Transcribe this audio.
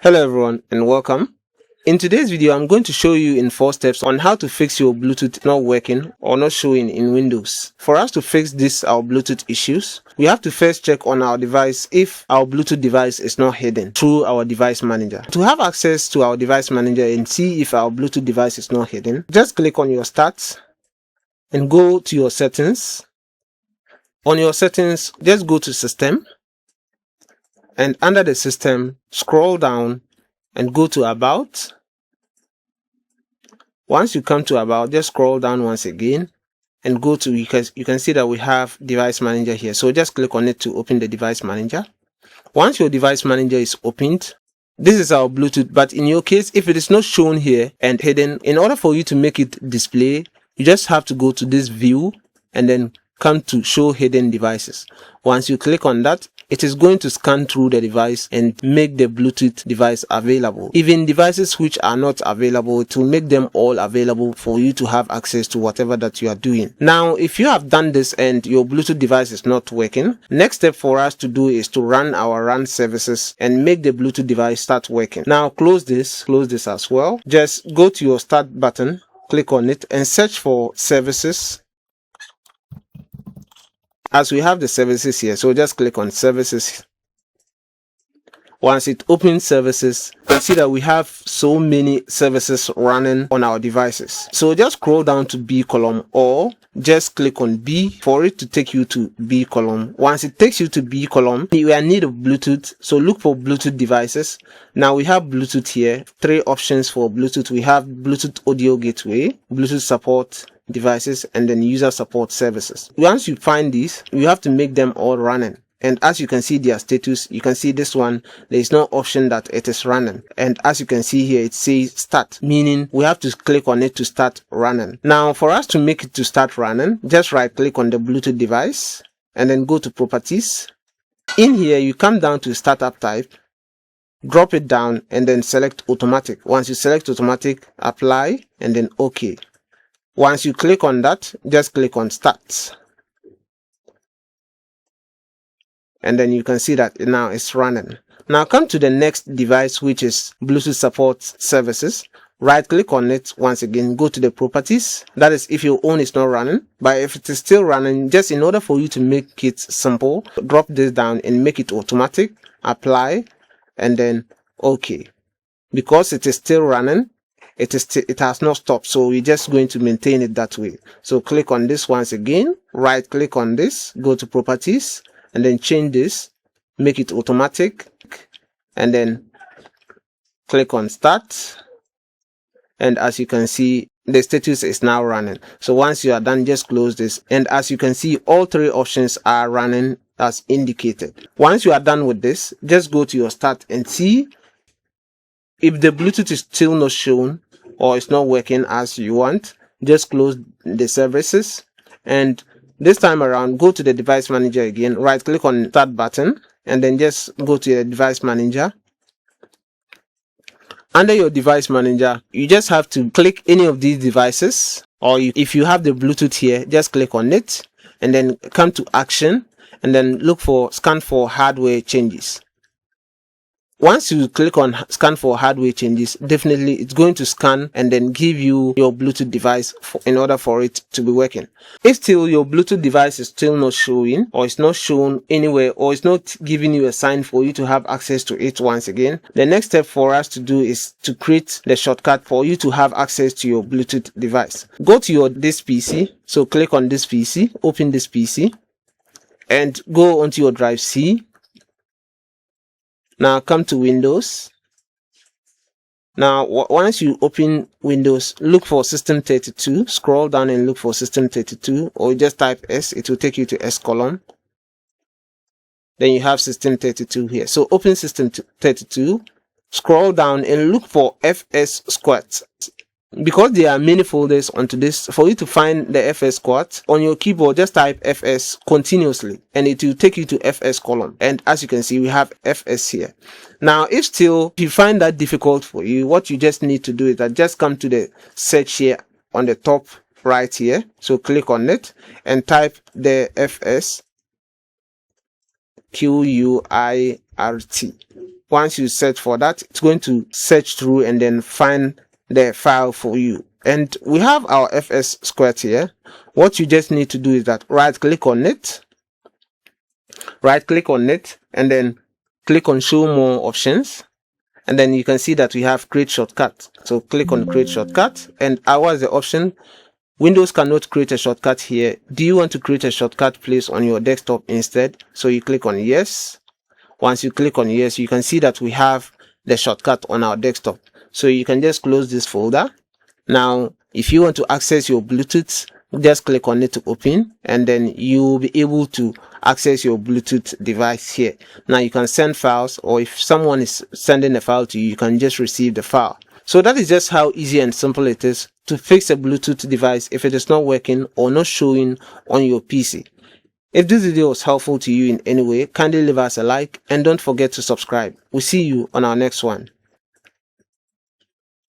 Hello everyone and welcome. In today's video, I'm going to show you in 4 steps on how to fix your Bluetooth not working or not showing in Windows. For us to fix our Bluetooth issues, we have to first check on our device if our Bluetooth device is not hidden through our device manager. To have access to our device manager and see if our Bluetooth device is not hidden, just click on your Start and go to your settings. On your settings, just go to System. And under the system, scroll down and go to About. Once you come to About, just scroll down once again and go to, you can see that we have Device Manager here. So just click on it to open the Device Manager. Once your Device Manager is opened, this is our Bluetooth, but in your case, if it is not shown here and hidden, in order for you to make it display, you just have to go to this view and then come to Show Hidden Devices. Once you click on that, it is going to scan through the device and make the Bluetooth device available. Even devices which are not available, it will make them all available for you to have access to whatever that you are doing. Now, if you have done this and your Bluetooth device is not working, next step for us to do is to run our run services and make the Bluetooth device start working. Now, close this as well. Just go to your Start button, click on it and search for services. As we have the services here, so just click on services. Once it opens services, you can see that we have so many services running on our devices. So just scroll down to B column or just click on B for it to take you to B column. Once it takes you to B column, you are in need of Bluetooth. So look for Bluetooth devices. Now we have Bluetooth here, 3 options for Bluetooth. We have Bluetooth audio gateway, Bluetooth support devices, and then user support services. Once you find these, you have to make them all running. And as you can see their status, you can see this one, there is no option that it is running. And as you can see here, it says start, meaning we have to click on it to start running. Now, for us to make it to start running, just right click on the Bluetooth device and then go to properties. In here, you come down to startup type, drop it down and then select automatic. Once you select automatic, apply and then OK. Once you click on that, just click on Start. And then you can see that now it's running. Now come to the next device, which is Bluetooth support services. Right click on it. Once again, go to the properties. That is if your own is not running. But if it is still running, just in order for you to make it simple, drop this down and make it automatic. Apply and then OK. Because it is still running, it has not stopped, so we're just going to maintain it that way. So click on this once again, right click on this, go to properties and then change this, make it automatic and then click on Start. And as you can see, the status is now running. So once you are done, just close this. And as you can see, all 3 options are running as indicated. Once you are done with this, just go to your Start and see if the Bluetooth is still not shown or it's not working as you want. Just close the services and this time around go to the device manager again, right click on Start button and then just go to the device manager. Under your device manager, you just have to click any of these devices, or if you have the Bluetooth here, just click on it and then come to action and then look for scan for hardware changes. Once you click on scan for hardware changes, definitely it's going to scan and then give you your Bluetooth device in order for it to be working. If still your Bluetooth device is still not showing or it's not shown anywhere or it's not giving you a sign for you to have access to it once again, the next step for us to do is to create the shortcut for you to have access to your Bluetooth device. Go to this PC, so click on this PC, open this PC and go onto your drive C. Now come to Windows. Now once you open Windows, look for System32, scroll down and look for System32 or just type S, it will take you to S column. Then you have System32 here. So open System32, scroll down and look for FS squared. Because there are many folders onto this, for you to find the FS squad on your keyboard, just type FS continuously and it will take you to FS column. And as you can see, we have FS here. Now, if you find that difficult for you, what you just need to do is that just come to the search here on the top right here. So click on it and type the FS QUIRT. once you search for that, it's going to search through and then find the file for you. And we have our FS squared here. What you just need to do is that right click on it, and then click on show more options. And then you can see that we have create shortcut. So click on create shortcut, and ours the option. Windows cannot create a shortcut here. Do you want to create a shortcut place on your desktop instead? So you click on yes. Once you click on yes, you can see that we have the shortcut on our desktop. So you can just close this folder. Now, if you want to access your Bluetooth, just click on it to open, and then you will be able to access your Bluetooth device here. Now you can send files, or if someone is sending a file to you, you can just receive the file. So that is just how easy and simple it is to fix a Bluetooth device if it is not working or not showing on your PC. If this video was helpful to you in any way, kindly leave us a like and don't forget to subscribe. We'll see you on our next one.